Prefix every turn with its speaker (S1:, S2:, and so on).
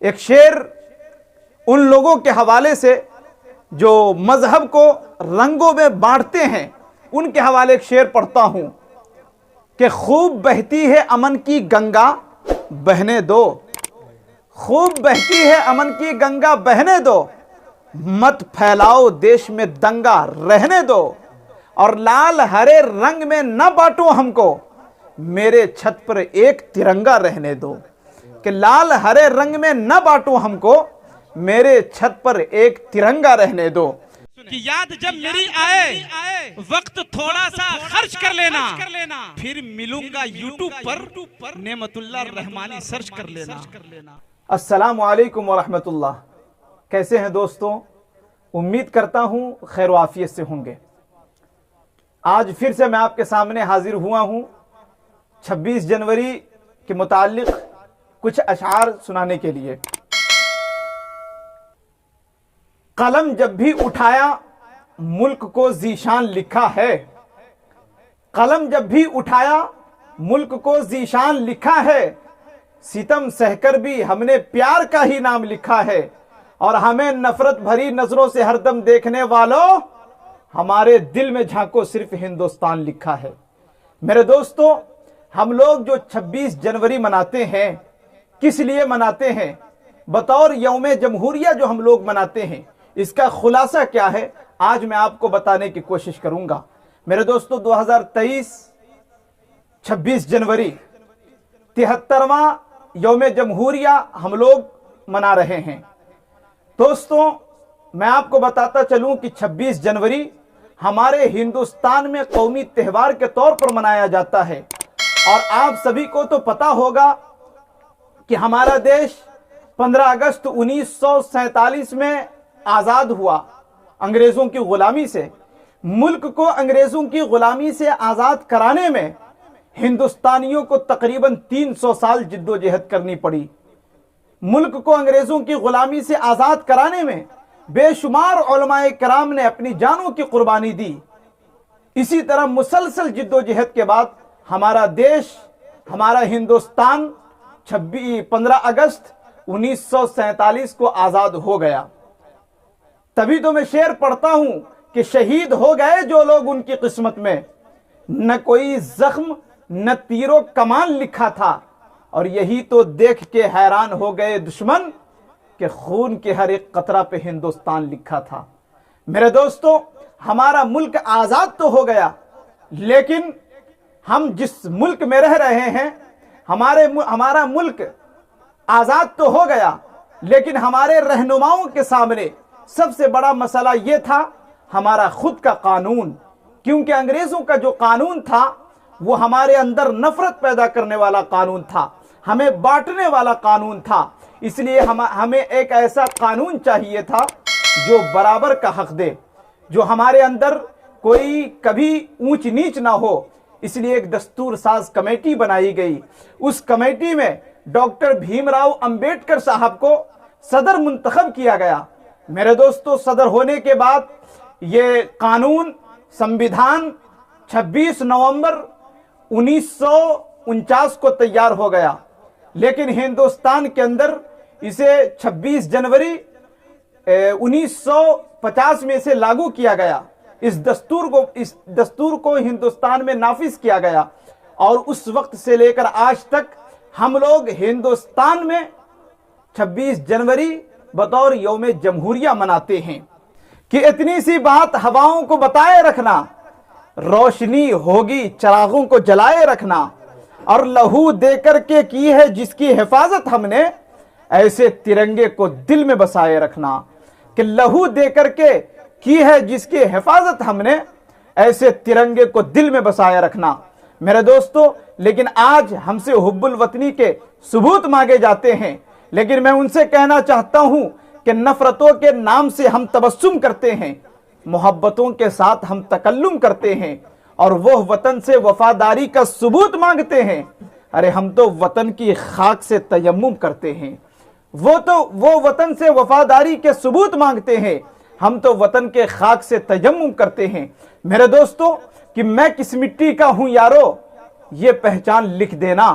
S1: ایک شعر ان لوگوں کے حوالے سے جو مذہب کو رنگوں میں بانٹتے ہیں ان کے حوالے ایک شعر پڑھتا ہوں کہ خوب بہتی ہے امن کی گنگا بہنے دو، خوب بہتی ہے امن کی گنگا بہنے دو، مت پھیلاؤ دیش میں دنگا رہنے دو، اور لال ہرے رنگ میں نہ بانٹو ہم کو، میرے چھت پر ایک ترنگا رہنے دو۔ کہ لال ہرے رنگ میں نہ بانٹو ہم کو، میرے چھت پر ایک ترنگا رہنے دو۔
S2: کہ یاد جب میری آئے وقت تھوڑا سا خرچ کر لینا، پھر ملوں گا یوٹیوب پر نعمت اللہ الرحمانی سرچ کر لینا۔
S1: السلام علیکم ورحمت اللہ۔ کیسے ہیں دوستوں؟ امید کرتا ہوں خیر و عافیت سے ہوں گے۔ آج پھر سے میں آپ کے سامنے حاضر ہوا ہوں 26 جنوری کے متعلق کچھ اشعار سنانے کے لیے۔ قلم جب بھی اٹھایا ملک کو ذیشان لکھا ہے، قلم جب بھی اٹھایا ملک کو ذیشان لکھا ہے، ستم سہ کر بھی ہم نے پیار کا ہی نام لکھا ہے، اور ہمیں نفرت بھری نظروں سے ہر دم دیکھنے والوں، ہمارے دل میں جھانکو صرف ہندوستان لکھا ہے۔ میرے دوستو، ہم لوگ جو 26 جنوری مناتے ہیں کس لیے مناتے ہیں؟ بطور یوم جمہوریہ جو ہم لوگ مناتے ہیں، اس کا خلاصہ کیا ہے آج میں آپ کو بتانے کی کوشش کروں گا۔ میرے دوستو، 2023 26 جنوری 73واں یوم جمہوریہ ہم لوگ منا رہے ہیں۔ دوستوں، میں آپ کو بتاتا چلوں کہ 26 جنوری ہمارے ہندوستان میں قومی تہوار کے طور پر منایا جاتا ہے، اور آپ سبھی کو تو پتا ہوگا کہ ہمارا دیش 15 اگست 1947 میں آزاد ہوا انگریزوں کی غلامی سے۔ ملک کو انگریزوں کی غلامی سے آزاد کرانے میں ہندوستانیوں کو تقریباً 300 سال جد و جہد کرنی پڑی۔ ملک کو انگریزوں کی غلامی سے آزاد کرانے میں بے شمار علماء کرام نے اپنی جانوں کی قربانی دی۔ اسی طرح مسلسل جد و جہد کے بعد ہمارا دیش، ہمارا ہندوستان 15 اگست 1947 کو آزاد ہو گیا۔ تبھی تو میں شعر پڑھتا ہوں کہ شہید ہو گئے جو لوگ ان کی قسمت میں، نہ کوئی زخم نہ تیر و کمان لکھا تھا، اور یہی تو دیکھ کے حیران ہو گئے دشمن کہ خون کے ہر ایک قطرہ پہ ہندوستان لکھا تھا۔ میرے دوستو، ہمارا ملک آزاد تو ہو گیا، لیکن ہم جس ملک میں رہ رہے ہیں، ہمارا ملک آزاد تو ہو گیا، لیکن ہمارے رہنماؤں کے سامنے سب سے بڑا مسئلہ یہ تھا ہمارا خود کا قانون، کیونکہ انگریزوں کا جو قانون تھا وہ ہمارے اندر نفرت پیدا کرنے والا قانون تھا، ہمیں بانٹنے والا قانون تھا۔ اس لیے ہمیں ایک ایسا قانون چاہیے تھا جو برابر کا حق دے، جو ہمارے اندر کوئی کبھی اونچ نیچ نہ ہو۔ اس لیے ایک دستور ساز کمیٹی بنائی گئی۔ اس کمیٹی میں ڈاکٹر بھیم راؤ امبیڈکر صاحب کو صدر منتخب کیا گیا۔ میرے دوستو، صدر ہونے کے بعد یہ قانون سمویدھان 26 نومبر 1949 کو تیار ہو گیا، لیکن ہندوستان کے اندر اسے 26 جنوری 1950 میں سے لاگو کیا گیا۔ اس دستور کو ہندوستان میں نافذ کیا گیا، اور اس وقت سے لے کر آج تک ہم لوگ ہندوستان میں 26 جنوری بطور یوم جمہوریہ مناتے ہیں۔ کہ اتنی سی بات ہواؤں کو بتائے رکھنا، روشنی ہوگی چراغوں کو جلائے رکھنا، اور لہو دے کر کے کی ہے جس کی حفاظت ہم نے، ایسے ترنگے کو دل میں بسائے رکھنا۔ کہ لہو دے کر کے کی ہے جس کی حفاظت ہم نے، ایسے ترنگے کو دل میں بسائے رکھنا۔ میرے دوستو، لیکن آج ہم سے حب الوطنی کے ثبوت مانگے جاتے ہیں، لیکن میں ان سے کہنا چاہتا ہوں کہ نفرتوں کے نام سے ہم تبسم کرتے ہیں، محبتوں کے ساتھ ہم تکلم کرتے ہیں، اور وہ وطن سے وفاداری کا ثبوت مانگتے ہیں۔ ارے ہم تو وطن کی خاک سے تیمم کرتے ہیں، وہ وطن سے وفاداری کے ثبوت مانگتے ہیں، ہم تو وطن کے خاک سے تیمم کرتے ہیں۔ میرے دوستو، کہ میں کس مٹی کا ہوں یارو، یہ پہچان لکھ دینا۔